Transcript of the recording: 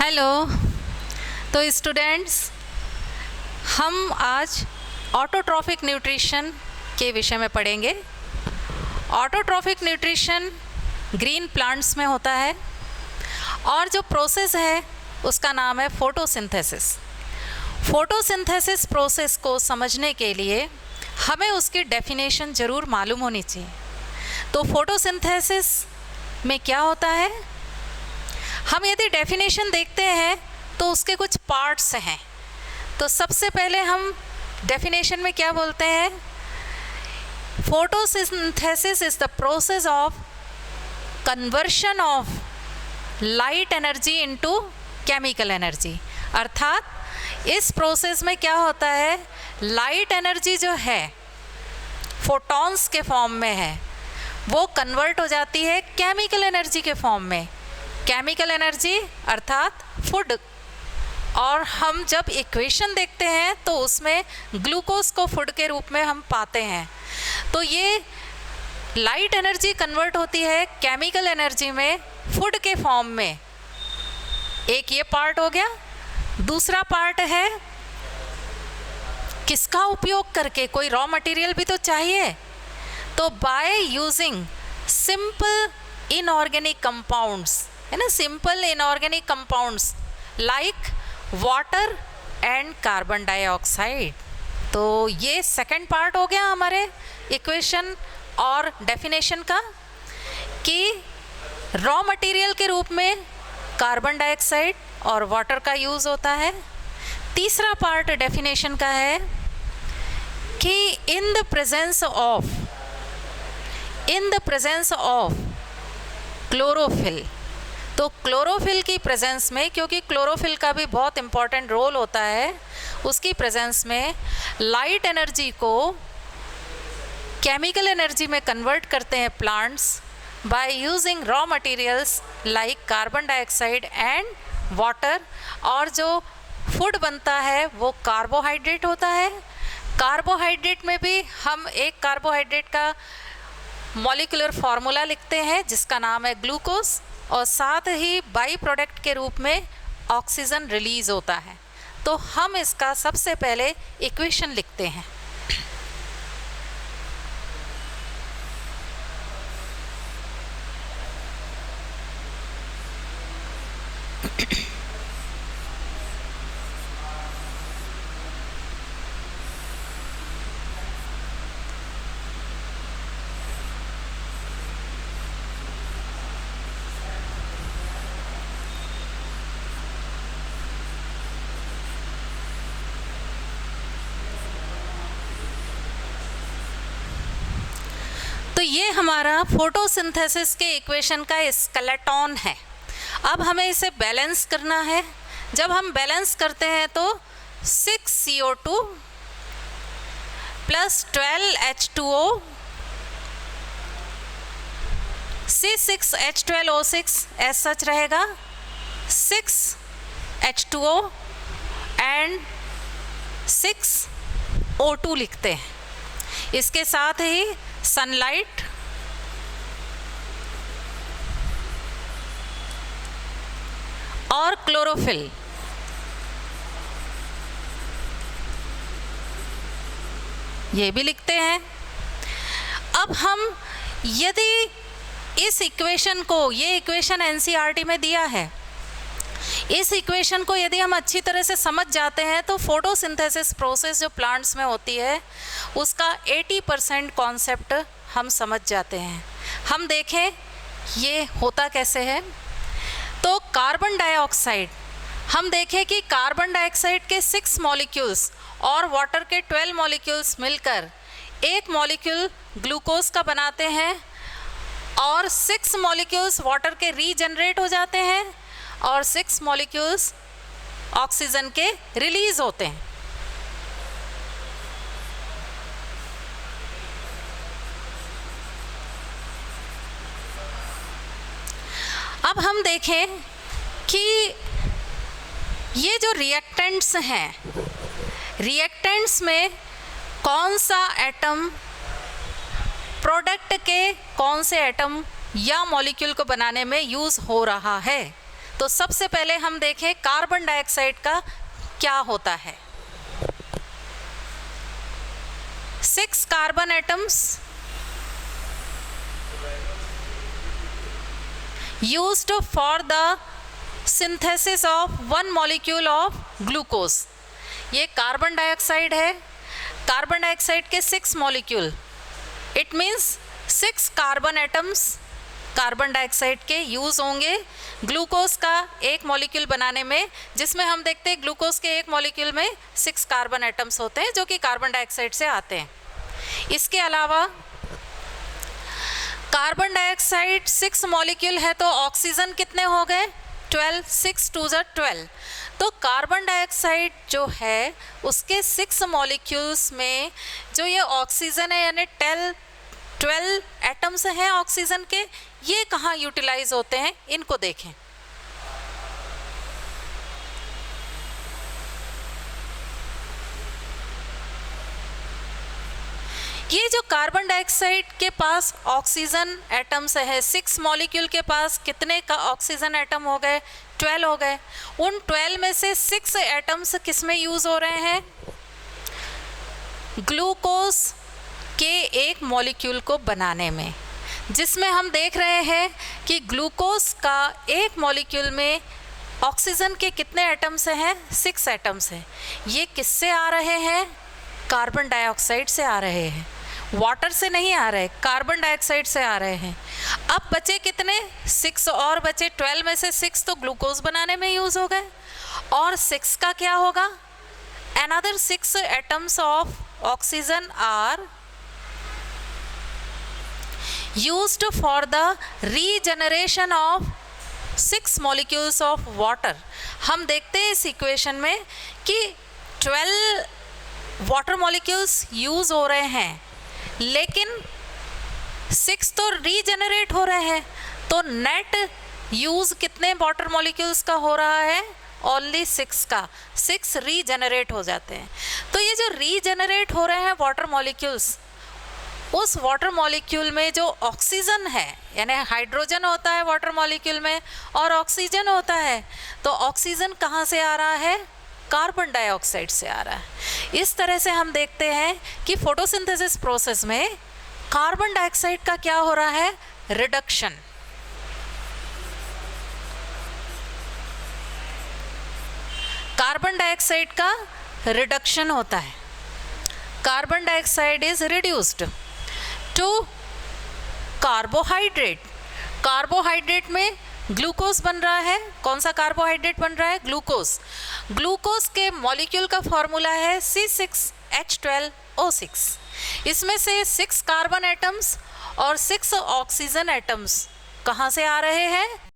Hello. तो students, हम आज ऑटोट्रॉफिक न्यूट्रिशन के विषय में पढ़ेंगे। ऑटोट्रॉफिक न्यूट्रिशन ग्रीन प्लांट्स में होता है और जो प्रोसेस है उसका नाम है फोटोसिंथेसिस। फोटोसिंथेसिस प्रोसेस को समझने के लिए हमें उसकी डेफिनेशन ज़रूर मालूम होनी चाहिए। तो फोटोसिंथेसिस में क्या होता है, हम यदि डेफिनेशन देखते हैं तो उसके कुछ पार्ट्स हैं। तो सबसे पहले हम डेफिनेशन में क्या बोलते हैं, photosynthesis is the process of conversion of light energy into chemical energy. अर्थात इस प्रोसेस में क्या होता है, लाइट एनर्जी जो है फोटॉन्स के फॉर्म में है वो कन्वर्ट हो जाती है केमिकल एनर्जी के फॉर्म में। केमिकल एनर्जी अर्थात फूड। और हम जब इक्वेशन देखते हैं तो उसमें ग्लूकोज को फूड के रूप में हम पाते हैं। तो ये लाइट एनर्जी कन्वर्ट होती है केमिकल एनर्जी में फूड के फॉर्म में। एक ये पार्ट हो गया। दूसरा पार्ट है किसका उपयोग करके, कोई रॉ मटेरियल भी तो चाहिए। तो by using simple inorganic compounds, है ना, simple inorganic compounds like water and carbon dioxide. तो ये सेकंड पार्ट हो गया हमारे इक्वेशन और डेफिनेशन का कि रॉ मटेरियल के रूप में कार्बन डाइऑक्साइड और वाटर का यूज़ होता है। तीसरा पार्ट डेफिनेशन का है कि in the presence of chlorophyll. तो क्लोरोफिल की प्रेजेंस में, क्योंकि क्लोरोफिल का भी बहुत इम्पॉर्टेंट रोल होता है, उसकी प्रेजेंस में लाइट एनर्जी को केमिकल एनर्जी में कन्वर्ट करते हैं plants by using raw materials like carbon dioxide and water. और जो फूड बनता है वो कार्बोहाइड्रेट होता है। कार्बोहाइड्रेट में भी हम एक कार्बोहाइड्रेट का मॉलिक्यूलर फार्मूला लिखते हैं जिसका नाम है ग्लूकोज, और साथ ही बाई प्रोडक्ट के रूप में ऑक्सीजन रिलीज होता है। तो हम इसका सबसे पहले इक्वेशन लिखते हैं। तो ये हमारा फोटोसिंथेसिस के इक्वेशन का स्केलेटॉन है। अब हमें इसे बैलेंस करना है। जब हम बैलेंस करते हैं तो 6CO2 plus 12H2O C6H12O6 as such रहेगा, 6H2O एंड 6O2 लिखते हैं। इसके साथ ही सनलाइट और क्लोरोफिल, ये भी लिखते हैं। अब हम यदि इस इक्वेशन को, ये इक्वेशन एनसीईआरटी में दिया है, इस इक्वेशन को यदि हम अच्छी तरह से समझ जाते हैं तो फोटोसिंथेसिस प्रोसेस जो प्लांट्स में होती है उसका 80% कॉन्सेप्ट हम समझ जाते हैं। हम देखें ये होता कैसे है। तो कार्बन डाइऑक्साइड, हम देखें कि कार्बन डाइऑक्साइड के 6 मॉलिक्यूल्स और वाटर के 12 मॉलिक्यूल्स मिलकर एक मॉलिक्यूल ग्लूकोज का बनाते हैं और 6 मॉलिक्यूल्स वाटर के रीजनरेट हो जाते हैं और 6 मॉलिक्यूल्स ऑक्सीजन के रिलीज होते हैं। अब हम देखें कि ये जो रिएक्टेंट्स हैं, रिएक्टेंट्स में कौन सा एटम प्रोडक्ट के कौन से एटम या मॉलिक्यूल को बनाने में यूज़ हो रहा है। तो सबसे पहले हम देखें कार्बन डाइऑक्साइड का क्या होता है। 6 carbon atoms used for the synthesis of one molecule of glucose। ये कार्बन डाइऑक्साइड है, कार्बन डाइऑक्साइड के 6 molecule, it means 6 carbon atoms carbon dioxide के यूज़ होंगे ग्लूकोज का एक मॉलिक्यूल बनाने में, जिसमें हम देखते हैं ग्लूकोज के एक मॉलिक्यूल में 6 कार्बन एटम्स होते हैं जो कि कार्बन डाइऑक्साइड से आते हैं। इसके अलावा कार्बन डाइऑक्साइड 6 मॉलिक्यूल है तो ऑक्सीजन कितने हो गए 12, 6 2 = 12। तो कार्बन डाइऑक्साइड जो है उसके 6 मॉलिक्यूल्स में जो ये ऑक्सीजन है यानी 12 एटम्स हैं ऑक्सीजन के, ये कहाँ यूटिलाइज होते हैं इनको देखें। ये जो कार्बन डाइऑक्साइड के पास ऑक्सीजन एटम्स है, 6 मॉलिक्यूल के पास कितने का ऑक्सीजन एटम हो गए 12 हो गए। उन 12 में से 6 एटम्स किस में यूज हो रहे हैं, ग्लूकोज के एक मॉलिक्यूल को बनाने में, जिसमें हम देख रहे हैं कि ग्लूकोज का एक मॉलिक्यूल में ऑक्सीजन के कितने एटम्स हैं 6 एटम्स हैं। ये किससे आ रहे हैं, कार्बन डाइऑक्साइड से आ रहे हैं, वाटर से नहीं आ रहे, कार्बन डाइऑक्साइड से आ रहे हैं। अब बचे कितने 6 और बचे 12 में से 6 तो ग्लूकोज बनाने में यूज हो गए, और 6 का क्या होगा, another 6 atoms of oxygen are used for the regeneration of 6 molecules of water। हम देखते हैं इस इक्वेशन में कि 12 वाटर मॉलिक्यूल्स यूज हो रहे हैं, लेकिन 6 तो रीजनरेट हो रहे हैं, तो नेट यूज कितने वाटर मॉलिक्यूल्स का हो रहा है, ओनली 6 का, 6 रीजनरेट हो जाते हैं। तो ये जो रीजनरेट हो रहे हैं वाटर मॉलिक्यूल्स, उस वाटर मॉलिक्यूल में जो ऑक्सीजन है यानी हाइड्रोजन होता है वाटर मॉलिक्यूल में और ऑक्सीजन होता है, तो ऑक्सीजन कहाँ से आ रहा है, कार्बन डाइऑक्साइड से आ रहा है। इस तरह से हम देखते हैं कि फोटोसिंथेसिस प्रोसेस में कार्बन डाइऑक्साइड का क्या हो रहा है, रिडक्शन। कार्बन डाइऑक्साइड का रिडक्शन होता है, carbon dioxide is reduced to carbohydrate. Carbohydrate में ग्लूकोज बन रहा है, कौन सा कार्बोहाइड्रेट बन रहा है, ग्लूकोज। ग्लूकोज के मॉलिक्यूल का फॉर्मूला है C6H12O6। इसमें से 6 कार्बन एटम्स और 6 ऑक्सीजन एटम्स कहाँ से आ रहे हैं,